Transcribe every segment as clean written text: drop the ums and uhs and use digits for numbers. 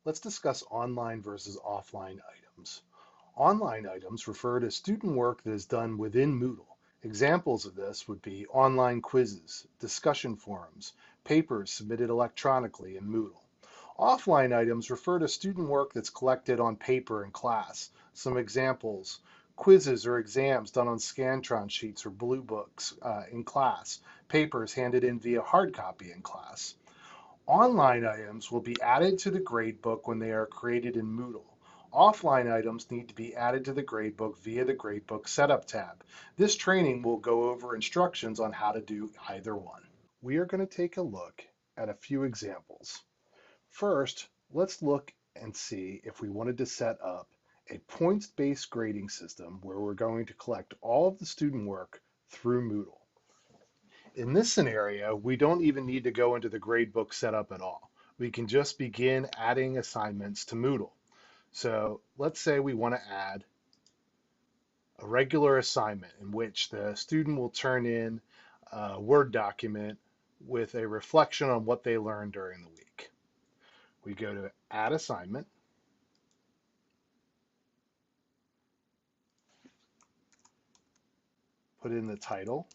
Let's discuss online versus offline items. Online items refer to student work that is done within Moodle. Examples of this would be online quizzes, discussion forums, papers submitted electronically in Moodle. Offline items refer to student work that's collected on paper in class. Some examples: quizzes or exams done on Scantron sheets or blue books in class, papers handed in via hard copy in class. Online items will be added to the gradebook when they are created in Moodle. Offline items need to be added to the gradebook via the Gradebook Setup tab. This training will go over instructions on how to do either one. We are going to take a look at a few examples. First, let's look and see if we wanted to set up a points-based grading system where we're going to collect all of the student work through Moodle. In this scenario, we don't even need to go into the gradebook setup at all. We can just begin adding assignments to Moodle. So let's say we want to add a regular assignment in which the student will turn in a Word document with a reflection on what they learned during the week. We go to Add Assignment, put in the title,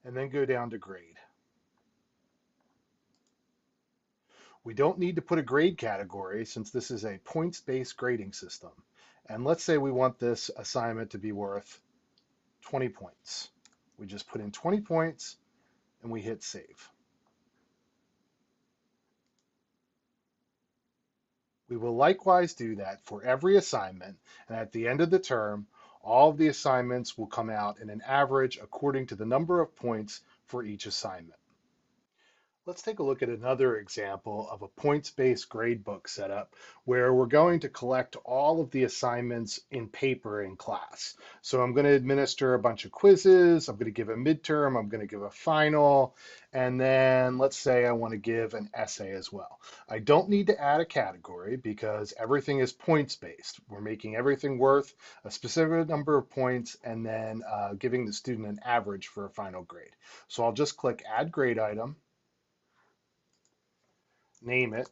and then go down to Grade. We don't need to put a grade category since this is a points-based grading system. And let's say we want this assignment to be worth 20 points. We just put in 20 points and we hit save. We will likewise do that for every assignment, and at the end of the term, all of the assignments will come out in an average according to the number of points for each assignment. Let's take a look at another example of a points-based gradebook setup where we're going to collect all of the assignments in paper in class. So I'm going to administer a bunch of quizzes, I'm going to give a midterm, I'm going to give a final, and then let's say I want to give an essay as well. I don't need to add a category because everything is points-based. We're making everything worth a specific number of points and then giving the student an average for a final grade. So I'll just click Add Grade Item, name it,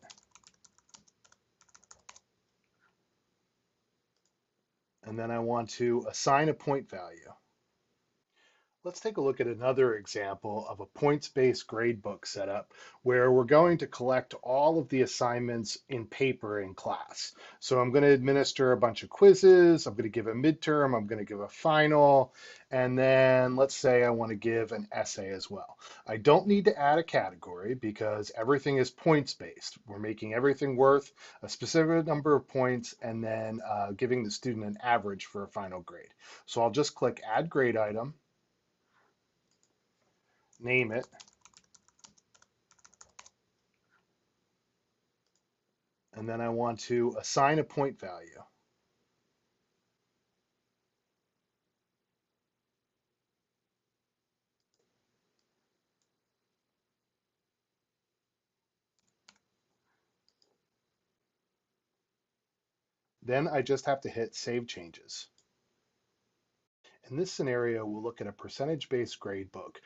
and then I want to assign a point value. Let's take a look at another example of a points-based gradebook setup where we're going to collect all of the assignments in paper in class. So I'm going to administer a bunch of quizzes, I'm going to give a midterm, I'm going to give a final, and then let's say I want to give an essay as well. I don't need to add a category because everything is points-based. We're making everything worth a specific number of points and then giving the student an average for a final grade. So I'll just click Add Grade Item, name it, and then I want to assign a point value. Then I just have to hit Save Changes. In this scenario, we'll look at a percentage-based gradebook,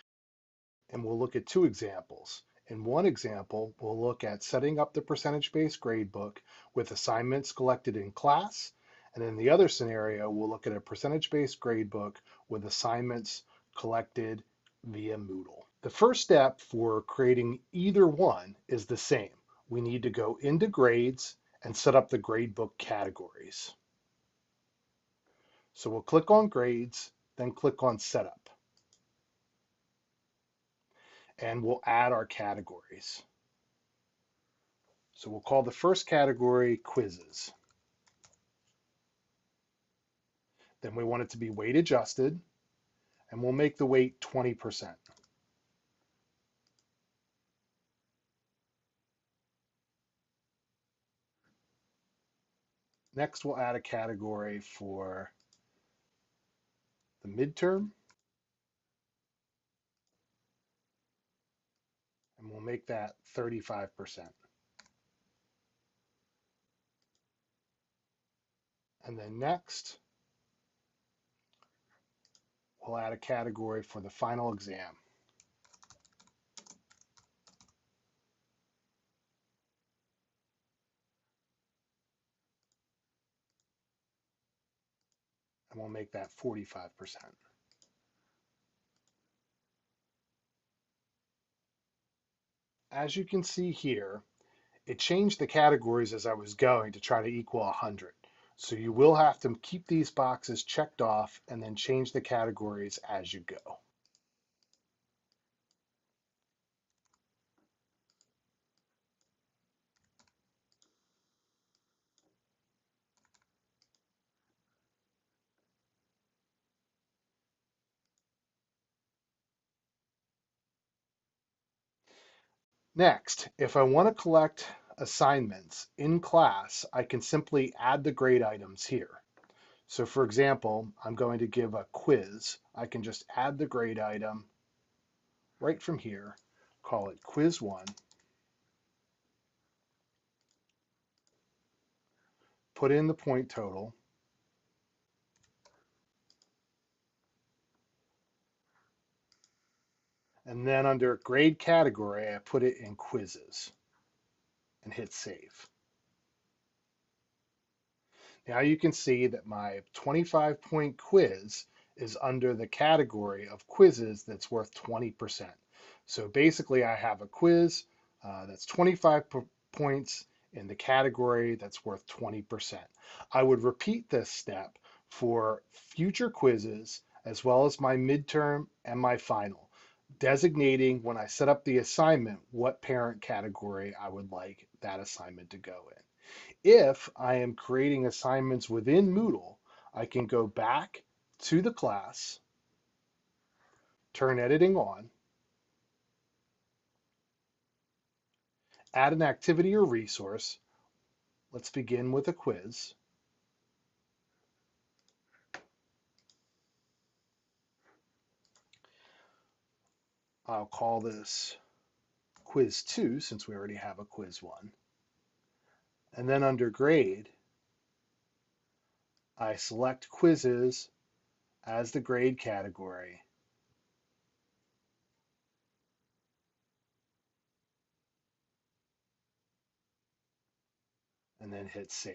and we'll look at two examples. In one example, we'll look at setting up the percentage-based gradebook with assignments collected in class, and in the other scenario, we'll look at a percentage-based gradebook with assignments collected via Moodle. The first step for creating either one is the same. We need to go into Grades and set up the gradebook categories. So we'll click on Grades, then click on Setup, and we'll add our categories. So we'll call the first category Quizzes. Then we want it to be weight adjusted, and we'll make the weight 20%. Next, we'll add a category for the midterm, and we'll make that 35%. And then next, we'll add a category for the final exam. And we'll make that 45%. As you can see here, it changed the categories as I was going to try to equal 100. So you will have to keep these boxes checked off and then change the categories as you go. Next, if I want to collect assignments in class, I can simply add the grade items here. So for example, I'm going to give a quiz. I can just add the grade item right from here, call it quiz 1, put in the point total, and then under grade category, I put it in quizzes and hit save. Now you can see that my 25-point quiz is under the category of quizzes that's worth 20%. So basically I have a quiz that's 25 points in the category that's worth 20%. I would repeat this step for future quizzes as well as my midterm and my final, designating when I set up the assignment what parent category I would like that assignment to go in. If I am creating assignments within Moodle, I can go back to the class, turn editing on, add an activity or resource. Let's begin with a quiz. I'll call this quiz 2 since we already have a quiz 1. And then under grade, I select quizzes as the grade category and then hit save.